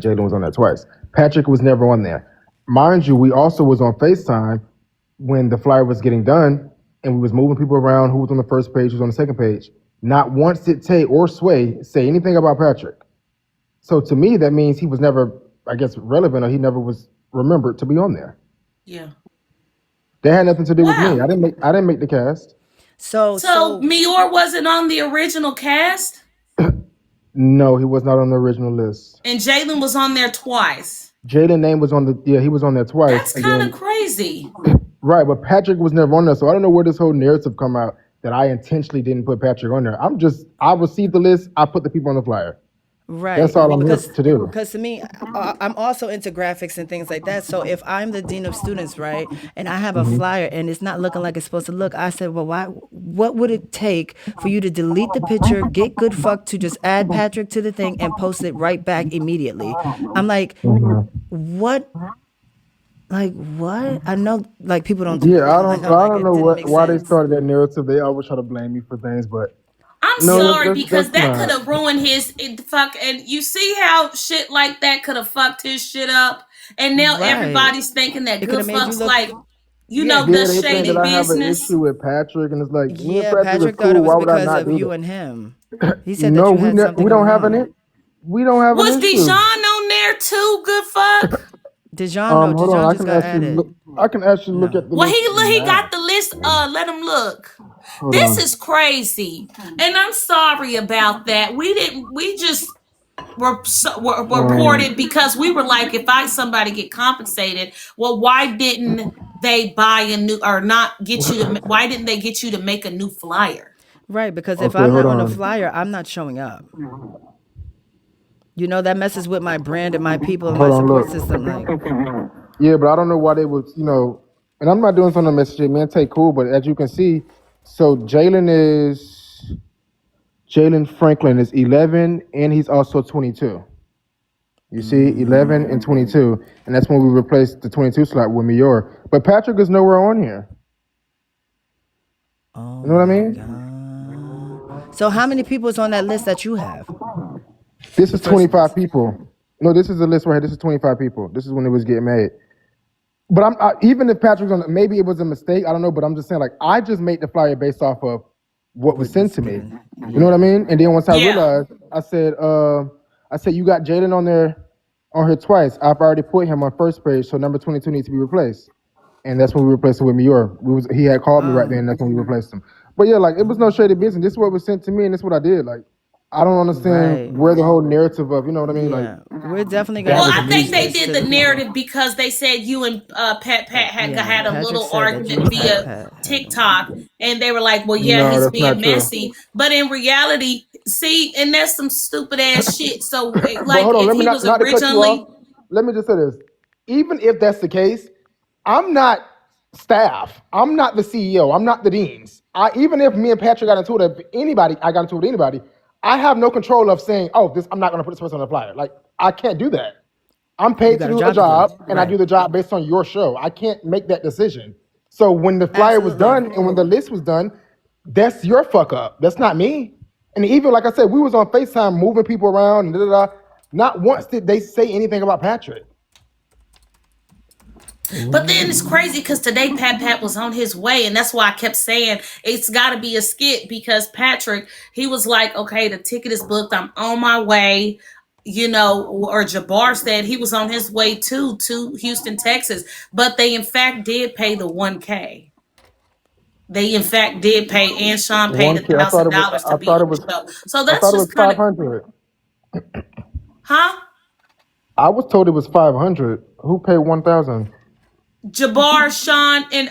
Jalen was on there twice. Patrick was never on there. Mind you, we also was on FaceTime when the flyer was getting done, and we was moving people around. Who was on the first page? Who was on the second page? Not once did Tay or Sway say anything about Patrick. So to me, that means he was never, I guess, relevant, or he never was remembered to be on there. Yeah. That had nothing to do with me. Wow. I didn't make the cast. So Mior wasn't on the original cast, No, he was not on the original list. and Jalen was on there twice. Jaden name was on the he was on there twice. That's And kind of then crazy. right, but Patrick was never on there. So I don't know where this whole narrative come out that I intentionally didn't put Patrick on there. I received the list, I put the people on the flyer. Right. That's all I'm here Because to do. to me, I'm also into graphics and things like that. So if I'm the dean of students, right, and I have a flyer and it's not looking like it's supposed to look, I said, well, why? What would it take for you to delete the picture, get good fuck to just add Patrick to the thing and post it right back immediately? I'm like, what? Like what? I know, like people don't do Yeah, that. I I don't know, I like don't it know didn't make why they sense. started that narrative. They always try to blame me for things, but I'm no, sorry because that's that could not. have ruined fuck. And you see how shit like that could have fucked his shit up. And now Right. everybody's thinking that It could good have made you fucks look. like, Yeah. Yeah, does they think that shady I have an business. issue with Patrick, and it's like me and Yeah, Patrick is Patrick thought it cool. was Why would I because not of do you that? and him. He said that No, you had we something don't going have an on. we don't have an Was Dijon issue. on there too? Good fuck. Dijon, no, Hold on, Dijon just got added. I can actually look No. at the Well, list he got now. the list. Let him look. Hold This on. is crazy, and I'm sorry about that. We didn't. We just were reported because we were like, if somebody get compensated, well, why didn't they buy a new or not get you to? Why didn't they get you to make a new flyer? Right, because if Okay, I'm hold not on the on. flyer, I'm not showing up. You know, that messes with my brand and my people and my Hold on, support look. system. Like, Yeah, but I don't know why they would, and I'm not doing something to message man, take cool, but as you can see, so Jalen Franklin is 11 and he's also 22. You see, 11 and 22, and that's when we replaced the 22 slot with Mior. But Patrick is nowhere on here. oh You know what I my mean? God. So how many people is on that list that you have? This The is first 25 list. people. No, this is the list right here. This is 25 people. This is when it was getting made. But even if Patrick's on, maybe it was a mistake. I don't know. But I'm just saying, like, I just made the flyer based off of what was What sent was to me. given? You know what I Yeah. mean? And then once I Yeah. realized, I said you got Jaden on here twice. I've already put him on first page, so number 22 needs to be replaced. And that's when we replaced it with Mior. He had called me right there, Oh, and that's when we replaced him. But yeah, like it was no shady business. This is what was sent to me, and this is what I did. Like I don't understand right. where the whole narrative of, you know what I mean? Like Yeah. We're definitely gonna that Well, have was to I push think me. they this did to the the people. narrative because they said you and Pat Yeah. had a Patrick little said that you argument and Pat via had a TikTok, and they were like, "Well, yeah, No, he's that's not being true. messy," but in reality, see, and that's some stupid ass shit. So, But like, hold on, if let me he was not to cut you off. originally, Let me just say this. Even if that's the case, I'm not staff. I'm not the CEO. I'm not the deans. Even if me and Patrick got into it, if anybody, I got into it with anybody, I have no control of saying, "Oh, this I'm not going to put this person on the flyer." Like I can't do that. I'm you paid to got a do a job to do. job, and I do Right. the job based on your show. I can't make that decision. So when the flyer was Absolutely. done and when the list was done, that's your fuck up. That's not me. And even like I said, we was on FaceTime moving people around and da da da. Not once did they say anything about Patrick. but then it's crazy because today Pat was on his way, and that's why I kept saying it's got to be a skit because Patrick, he was like, "Okay, the ticket is booked. I'm on my way." Or Jabbar said he was on his way to Houston, Texas, but they in fact did pay the 1K. They in fact did pay, and Sean paid One a kid, thousand dollars to be on the show. So I that's thought it just was kind of, 500. huh? I was told it was 500. Who paid 1,000? Jabbar, Sean, and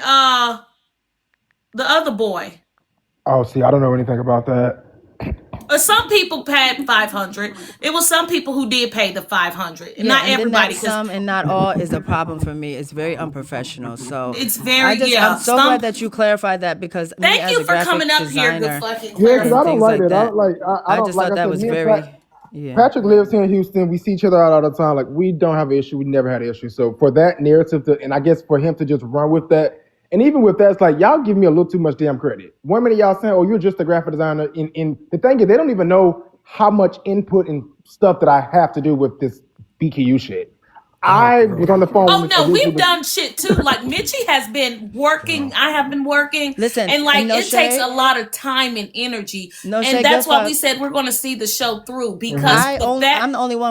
the other boy. Oh, see, I don't know anything about that. Some people paid 500. It was some people who did pay the 500. Yeah, Not and then that everybody, because some and not all is a problem for me. It's very unprofessional. So it's very, I'm yeah. so glad that you clarified that because me Thank as you a for graphic coming up here, good designer fucking Yeah, because clarify. I and don't things like like that. I that, don't like. I I don't just like thought I that said. was Me and very, yeah. Patrick lives here in Houston. We see each other out all the time. Like we don't have an issue. We never had an issue. So for that narrative to, and I guess for him to just run with that, and even with that, it's like y'all give me a little too much damn credit. One minute y'all saying, "Oh, you're just a graphic designer," in the thing is, they don't even know how much input and stuff that I have to do with this BKU shit. I was on the phone. Oh with no, we've with- done shit too. Like Mitchie has been working. I have been working. Listen, and like and no it takes shade. a lot of time and energy. No and shade, that's guess why what? we said we're going to see the show through because with that. I'm the only one